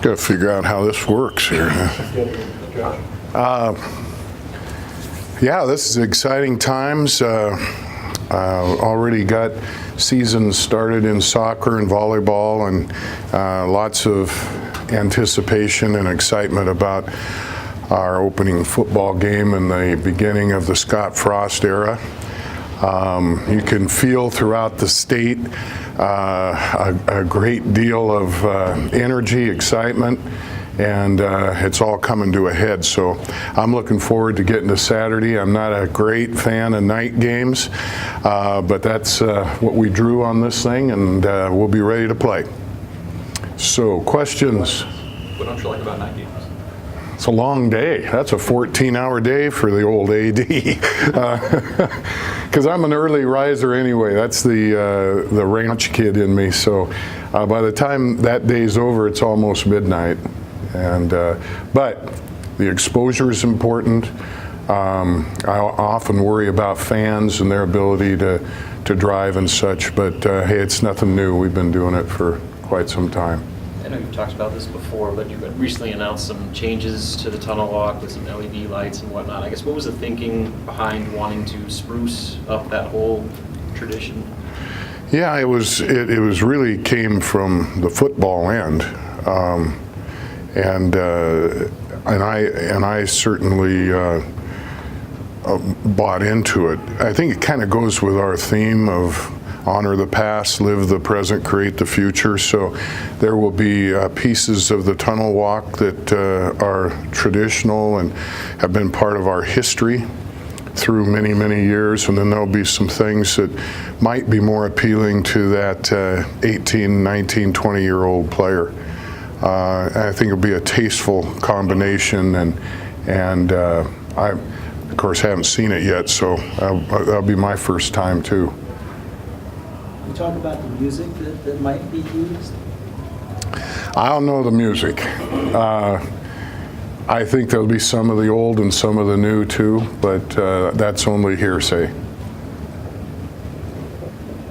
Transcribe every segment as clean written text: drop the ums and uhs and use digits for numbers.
Got to figure out how this works here. Yeah, this is exciting times. Already got seasons started in soccer and volleyball, and lots of anticipation and excitement about our opening football game and the beginning of the Scott Frost era. You can feel throughout the state a great deal of energy, excitement, and it's all coming to a head. So I'm looking forward to getting to Saturday. I'm not a great fan of night games, but that's what we drew on this thing, and we'll be ready to play. So, questions? What don't you like about night games? It's a long day. That's a 14-hour day for the old AD. Because I'm an early riser anyway. That's the ranch kid in me. So by the time that day's over, it's almost midnight. And but the exposure is important. I often worry about fans and their ability to drive and such. But hey, it's nothing new. We've been doing it for quite some time. I know you've talked about this before, but you had recently announced some changes to the tunnel walk with some LED lights and whatnot. I guess what was the thinking behind wanting to spruce up that whole tradition? Yeah, it was really came from the football end, and I certainly bought into it. I think it kind of goes with our theme of honor the past, live the present, create the future. So there will be pieces of the tunnel walk that are traditional and have been part of our history through many, many years. And then there'll be some things that might be more appealing to that 18, 19, 20-year-old player. I think it'll be a tasteful combination, and I, of course, haven't seen it yet, so that'll be my first time too. Talk about the music that might be used? I don't know the music. I think there'll be some of the old and some of the new too, but that's only hearsay.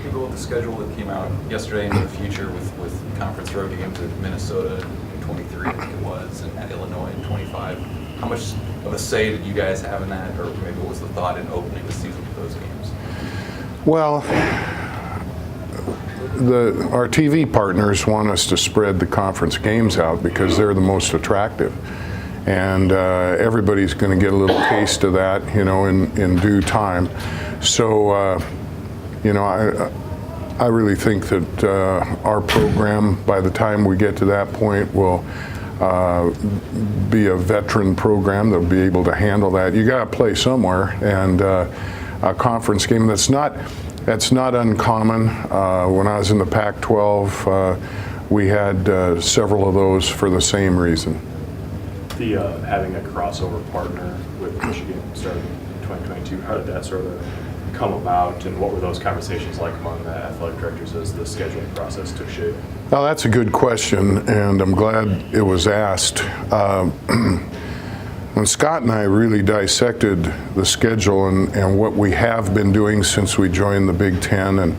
You go with the schedule that came out yesterday into the future with conference road games at Minnesota in 23, I think it was, and at Illinois in 25. How much of a say did you guys have in that, or maybe what was the thought in opening the season with those games? Well, our TV partners want us to spread the conference games out because they're the most attractive, and everybody's going to get a little taste of that, in due time. So, I really think that our program, by the time we get to that point, will be a veteran program that'll be able to handle that. You got to play somewhere, and a conference game that's not uncommon. When I was in the Pac-12, we had several of those for the same reason. The having a crossover partner with Michigan starting in 2022, how did that sort of come about, and what were those conversations like among the athletic directors as the scheduling process took shape? Well, that's a good question, and I'm glad it was asked. When Scott and I really dissected the schedule and what we have been doing since we joined the Big Ten and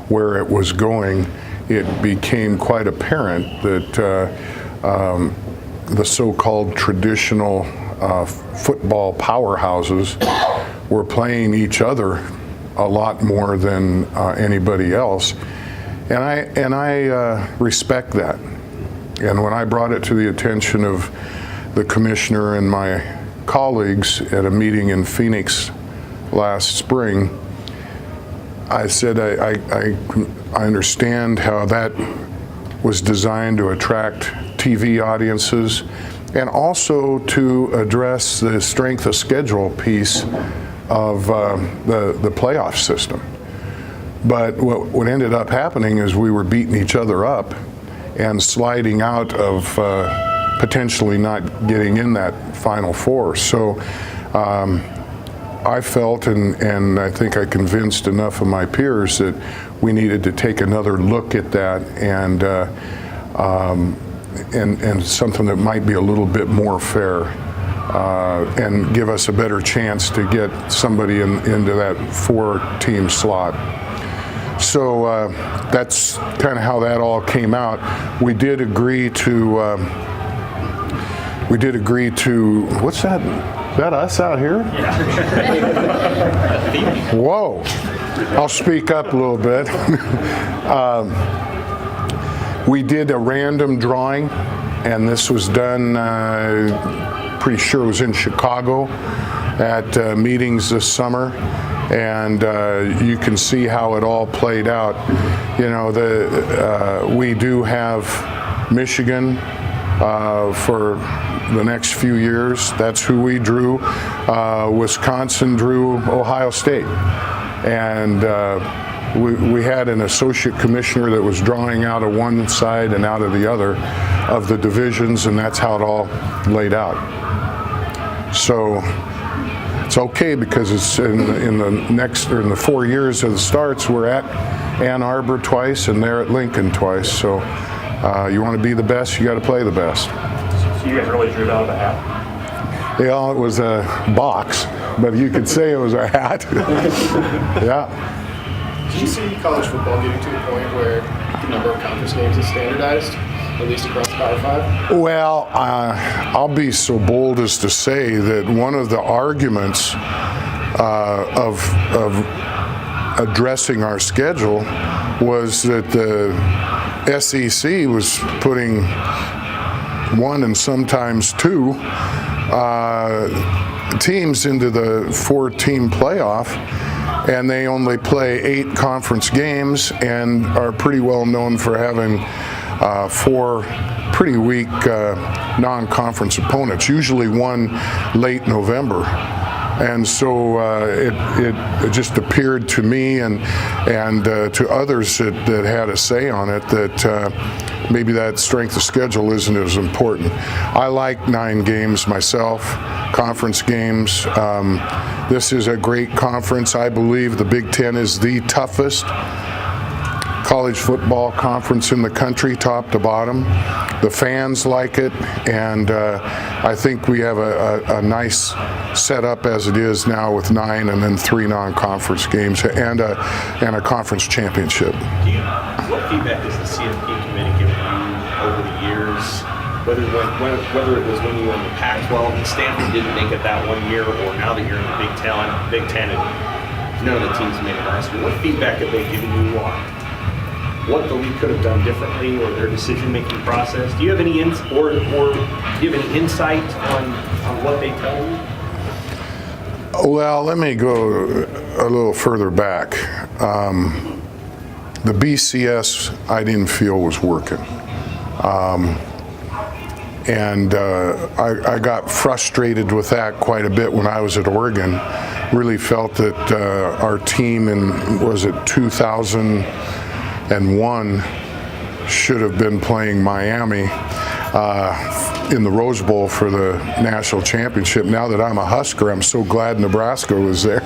where it was going, it became quite apparent that the so-called traditional football powerhouses were playing each other a lot more than anybody else, and I respect that. And when I brought it to the attention of the commissioner and my colleagues at a meeting in Phoenix last spring, I said I understand how that was designed to attract TV audiences and also to address the strength of schedule piece of the playoff system. But what ended up happening is we were beating each other up and sliding out of potentially not getting in that Final Four. So I felt, and I think I convinced enough of my peers, that we needed to take another look at that and something that might be a little bit more fair and give us a better chance to get somebody into that 4-team slot. So that's kind of how that all came out. We did agree to we did agree to, what's that? Is that us out here? Whoa. I'll speak up a little bit. We did a random drawing, and this was done, pretty sure it was in Chicago at meetings this summer. And you can see how it all played out. You know, we do have Michigan for the next few years. That's who we drew. Wisconsin drew Ohio State. And we had an associate commissioner that was drawing out of one side and out of the other of the divisions, and that's how it all laid out. So it's okay because it's in the 4 years of the starts, we're at Ann Arbor twice and they're at Lincoln twice. So you want to be the best, you got to play the best. So you guys really drew it out of a hat? Yeah, it was a box, but you could say it was a hat. Yeah. Do you see college football getting to a point where the number of conference games is standardized, at least across the Power 5? Well, I'll be so bold as to say that one of the arguments of addressing our schedule was that the SEC was putting one and sometimes two teams into the 4-team playoff, and they only play 8 conference games and are pretty well known for having 4 pretty weak non-conference opponents, usually one late November. And so it just appeared to me and to others that had a say on it that maybe that strength of schedule isn't as important. I like 9 games myself, conference games. This is a great conference. I believe the Big Ten is the toughest college football conference in the country, top to bottom. The fans like it, and I think we have a nice setup as it is now with 9 and then 3 non-conference games and a conference championship. What feedback has the CFP committee given you over the years? Whether it was when you were in the Pac-12 and Stanford didn't make it that one year, or now that you're in the Big Ten and none of the teams made it last year, what feedback have they given you on what the league could have done differently, or their decision-making process? Do you have any insight on what they tell you? Well, let me go a little further back. The BCS I didn't feel was working. And I got frustrated with that quite a bit when I was at Oregon. Really felt that our team in, was it 2001, should have been playing Miami in the Rose Bowl for the national championship. Now that I'm a Husker, I'm so glad Nebraska was there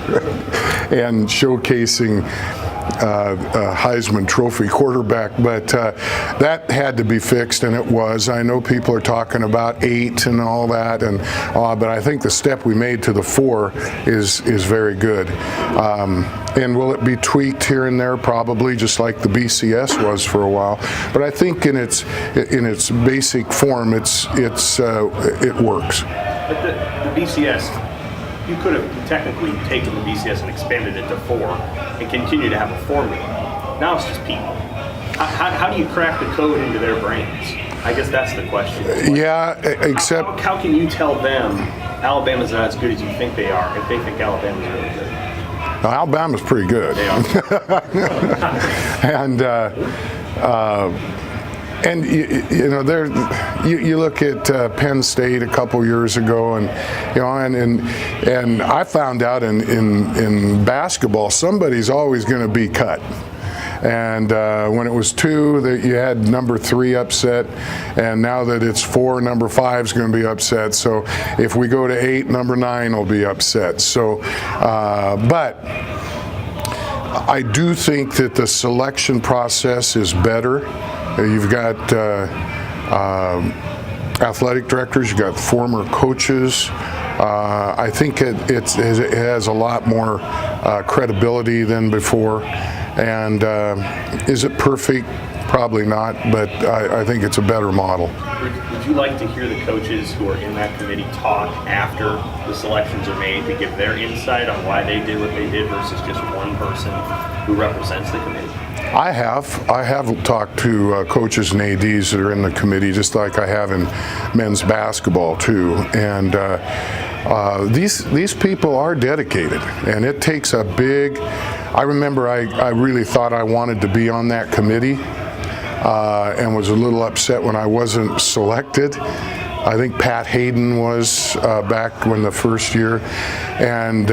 and showcasing a Heisman Trophy quarterback, but that had to be fixed, and it was. I know people are talking about 8 and all that, and but I think the step we made to the 4 is very good. And will it be tweaked here and there? Probably, just like the BCS was for a while. But I think in its basic form, it works. But the BCS, you could have technically taken the BCS and expanded it to 4 and continue to have a formula. Now it's just people. How do you crack the code into their brains? I guess that's the question. Yeah, except how can you tell them Alabama's not as good as you think they are if they think Alabama's really good? Alabama's pretty good. They are. And you know, there you look at Penn State a couple years ago, and you know, and I found out in basketball somebody's always going to be cut. And when it was 2, that you had number 3 upset, and now that it's 4, number 5 is going to be upset. So if we go to 8, number 9 will be upset. So, but I do think that the selection process is better. You've got athletic directors, you've got former coaches. I think it has a lot more credibility than before. And is it perfect? probably not, but I think it's a better model. Would you like to hear the coaches who are in that committee talk after the selections are made to give their insight on why they did what they did versus just one person who represents the committee? I have talked to coaches and ADs that are in the committee, just like I have in men's basketball too. And these people are dedicated, and it takes a big. I remember I really thought I wanted to be on that committee, and was a little upset when I wasn't selected. I think Pat Hayden was back when the first year, and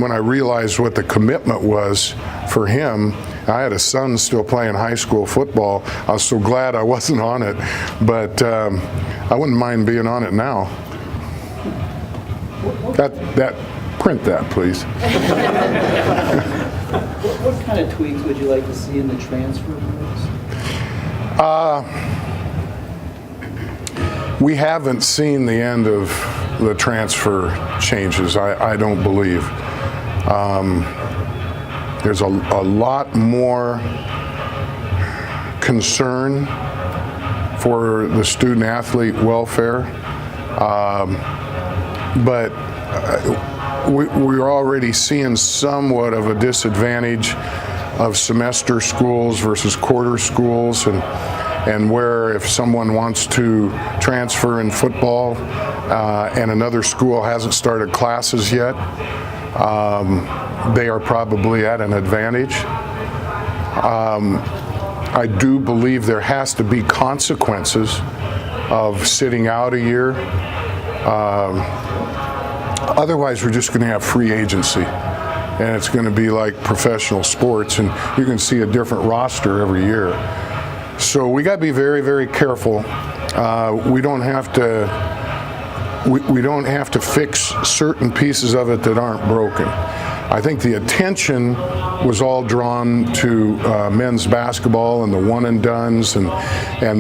when I realized what the commitment was for him. I had a son still playing high school football. I was so glad I wasn't on it, but I wouldn't mind being on it now. Print that, please. What kind of tweaks would you like to see in the transfer rules? We haven't seen the end of the transfer changes, I don't believe. There's a lot more concern for the student athlete welfare, but we're already seeing somewhat of a disadvantage of semester schools versus quarter schools, and where if someone wants to transfer in football and another school hasn't started classes yet, they are probably at an advantage. I do believe there has to be consequences of sitting out a year. Otherwise, we're just going to have free agency, and it's going to be like professional sports, and you can see a different roster every year. So we got to be very, very careful. We don't have to. We don't have to fix certain pieces of it that aren't broken. I think the attention was all drawn to men's basketball and the one and dones and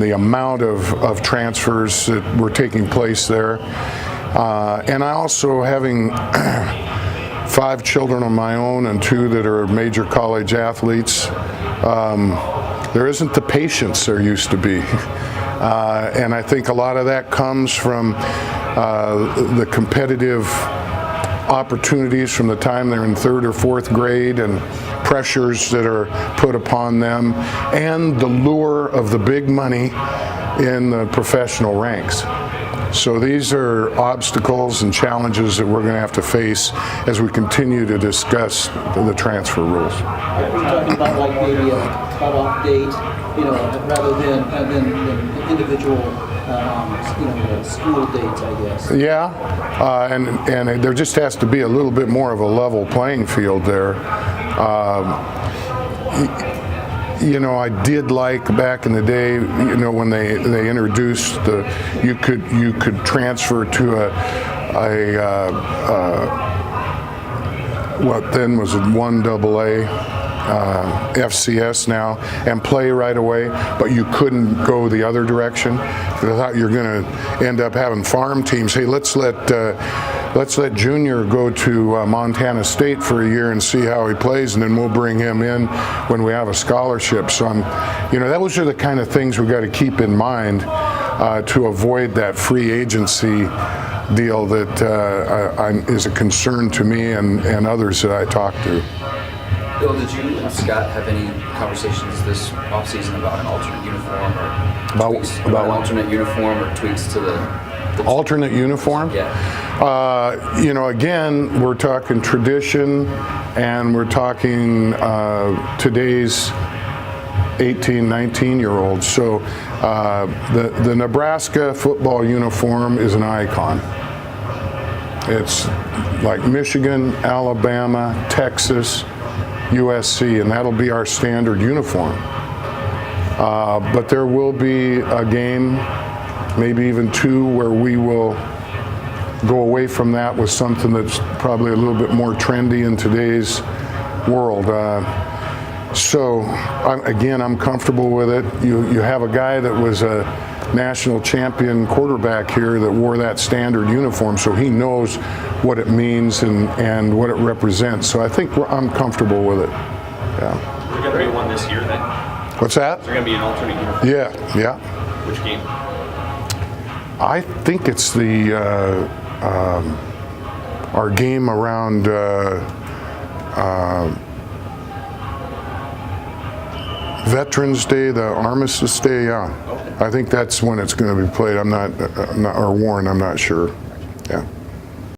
the amount of transfers that were taking place there. And I also, having 5 children of my own and 2 that are major college athletes, there isn't the patience there used to be. And I think a lot of that comes from the competitive opportunities from the time they're in 3rd or 4th grade, and pressures that are put upon them, and the lure of the big money in the professional ranks. So these are obstacles and challenges that we're going to have to face as we continue to discuss the transfer rules. Are you talking about like maybe a cutoff date, rather than individual, school dates, I guess? Yeah, and there just has to be a little bit more of a level playing field there. I did like back in the day, when they introduced you could transfer to what then was a 1AA. FCS now, and play right away, but you couldn't go the other direction. I thought you're going to end up having farm teams. Hey, let's let Junior go to Montana State for a year and see how he plays, and then we'll bring him in when we have a scholarship. So those are the kind of things we got to keep in mind to avoid that free agency deal that is a concern to me and others that I talk to. Bill, did you and Scott have any conversations this offseason about an alternate uniform or tweaks? About an alternate uniform or tweaks to the alternate uniform? Yeah. Again, we're talking tradition, and we're talking today's 18, 19-year-olds. So the Nebraska football uniform is an icon. It's like Michigan, Alabama, Texas, USC, and that'll be our standard uniform. But there will be a game, maybe even 2, where we will go away from that with something that's probably a little bit more trendy in today's world. So I'm comfortable with it. You have a guy that was a national champion quarterback here that wore that standard uniform, so he knows what it means and what it represents. So I think I'm comfortable with it. Yeah. We're going to be one this year then? What's that? Is there going to be an alternate uniform? Yeah, yeah. Which game? I think it's the our game around Veterans Day, the Armistice Day. Yeah, I think that's when it's going to be played. I'm not or Warren. I'm not sure. Yeah.